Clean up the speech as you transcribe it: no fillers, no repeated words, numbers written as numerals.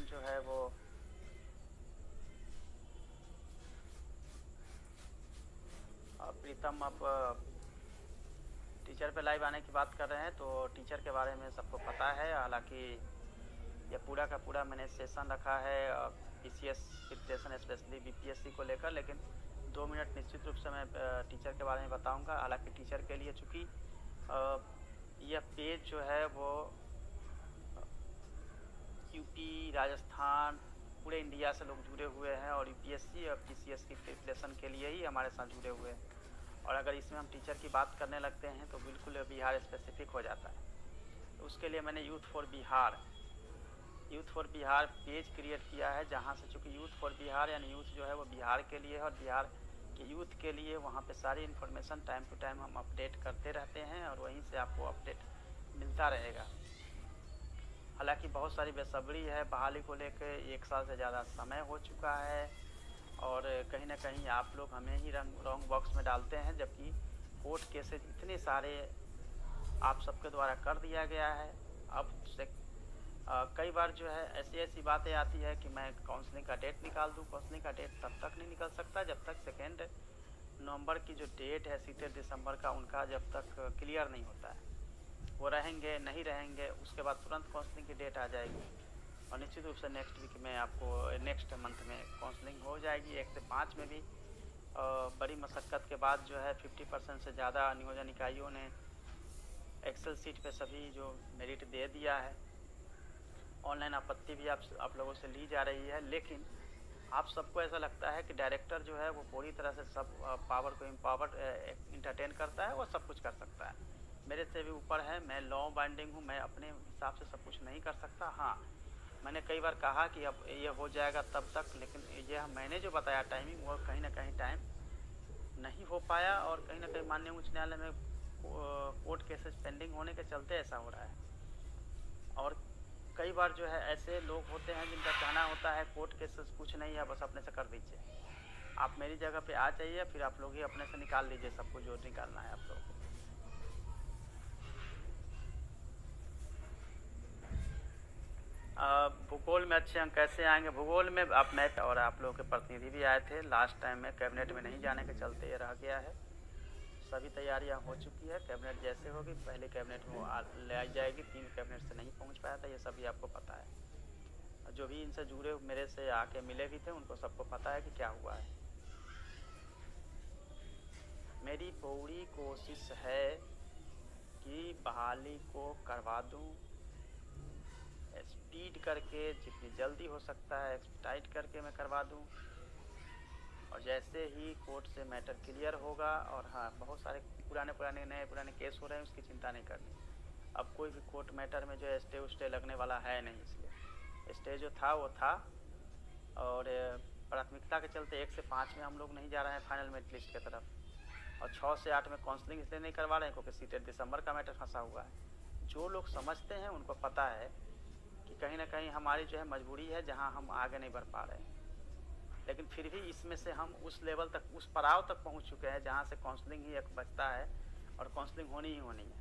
कौन जो है वो प्रीतम, आप टीचर पे लाइव आने की बात कर रहे हैं, तो टीचर के बारे में सबको पता है। हालांकि यह पूरा का पूरा मैंने सेशन रखा है पीसीएस प्रिपरेशन स्पेशली बीपीएससी को लेकर, लेकिन 2 मिनट निश्चित रूप से मैं टीचर के बारे में बताऊंगा। हालांकि टीचर के लिए चूँकि यह पेज जो है वो यूपी, राजस्थान, पूरे इंडिया से लोग जुड़े हुए हैं और यूपीएससी और पीसीएस की प्रिपरेशन के लिए ही हमारे साथ जुड़े हुए हैं। और अगर इसमें हम टीचर की बात करने लगते हैं तो बिल्कुल बिहार स्पेसिफिक हो जाता है। तो उसके लिए मैंने youth for Bihar page create किया है, जहाँ से चूँकि यूथ फॉर बिहार यानी यूथ जो है वो बिहार के लिए है और बिहार के यूथ के लिए वहाँ पे सारी इन्फॉर्मेशन टाइम टू टाइम हम अपडेट करते रहते हैं और वहीं से आपको अपडेट मिलता रहेगा। हालांकि बहुत सारी बेसब्री है, बहाली को लेकर 1 साल से ज़्यादा समय हो चुका है और कहीं ना कहीं आप लोग हमें ही रॉन्ग बॉक्स में डालते हैं, जबकि कोर्ट केसेज इतने सारे आप सबके द्वारा कर दिया गया है। अब से कई बार जो है ऐसी बातें आती है कि मैं काउंसलिंग का डेट निकाल दूं। काउंसलिंग का डेट तब तक नहीं निकल सकता जब तक 2 नवंबर की जो डेट है 3 दिसंबर का, उनका जब तक क्लियर नहीं होता है। वो रहेंगे नहीं रहेंगे, उसके बाद तुरंत काउंसलिंग की डेट आ जाएगी और निश्चित रूप से नेक्स्ट वीक में आपको नेक्स्ट मंथ में काउंसलिंग हो जाएगी। 1 से 5 में भी बड़ी मशक्क़त के बाद जो है 50% से ज़्यादा नियोजन इकाइयों ने एक्सेल सीट पे सभी जो मेरिट दे दिया है। ऑनलाइन आपत्ति भी आप लोगों से ली जा रही है, लेकिन आप सबको ऐसा लगता है कि डायरेक्टर जो है वो पूरी तरह से सब पावर को इंटरटेन करता है, वो सब कुछ कर सकता है। मेरे से भी ऊपर है, मैं लॉ बाइंडिंग हूँ, मैं अपने हिसाब से सब कुछ नहीं कर सकता। हाँ, मैंने कई बार कहा कि अब ये हो जाएगा तब तक, लेकिन यह मैंने जो बताया टाइमिंग वो कहीं ना कहीं टाइम नहीं हो पाया और कहीं ना कहीं माननीय उच्च न्यायालय में कोर्ट केसेस पेंडिंग होने के चलते ऐसा हो रहा है। और कई बार जो है ऐसे लोग होते हैं जिनका कहना होता है कोर्ट केसेस कुछ नहीं है, बस अपने से कर दीजिए। आप मेरी जगह पे आ जाइए, फिर आप लोग ही अपने से निकाल लीजिए सब कुछ जो निकालना है आप लोगों को। भूगोल में अच्छे अंक कैसे आएंगे? भूगोल में आप मैथ और आप लोगों के प्रतिनिधि भी आए थे लास्ट टाइम में, कैबिनेट में नहीं जाने के चलते ये रह गया है। सभी तैयारियां हो चुकी है, कैबिनेट जैसे होगी पहले कैबिनेट में ले आई जाएगी। 3 कैबिनेट से नहीं पहुंच पाया था, ये सभी आपको पता है। जो भी इनसे जुड़े मेरे से आके मिले भी थे उनको सबको पता है कि क्या हुआ है। मेरी पूरी कोशिश है कि बहाली को करवा दूं, स्पीड करके जितनी जल्दी हो सकता है एक्सपेडाइट करके मैं करवा दूं। और जैसे ही कोर्ट से मैटर क्लियर होगा, और हाँ, बहुत सारे नए पुराने केस हो रहे हैं, उसकी चिंता नहीं करनी। अब कोई भी कोर्ट मैटर में जो है स्टे लगने वाला है नहीं, इसलिए स्टे जो था वो था। और प्राथमिकता के चलते 1 से 5 में हम लोग नहीं जा रहे हैं फाइनल मेरिट लिस्ट की तरफ, और 6 से 8 में काउंसलिंग इसलिए नहीं करवा रहे हैं क्योंकि 3 दिसंबर का मैटर फंसा हुआ है। जो लोग समझते हैं उनको पता है कि कहीं ना कहीं हमारी जो है मजबूरी है जहां हम आगे नहीं बढ़ पा रहे हैं, लेकिन फिर भी इसमें से हम उस लेवल तक, उस पड़ाव तक पहुंच चुके हैं जहां से काउंसलिंग ही एक बचता है और काउंसलिंग होनी ही होनी है।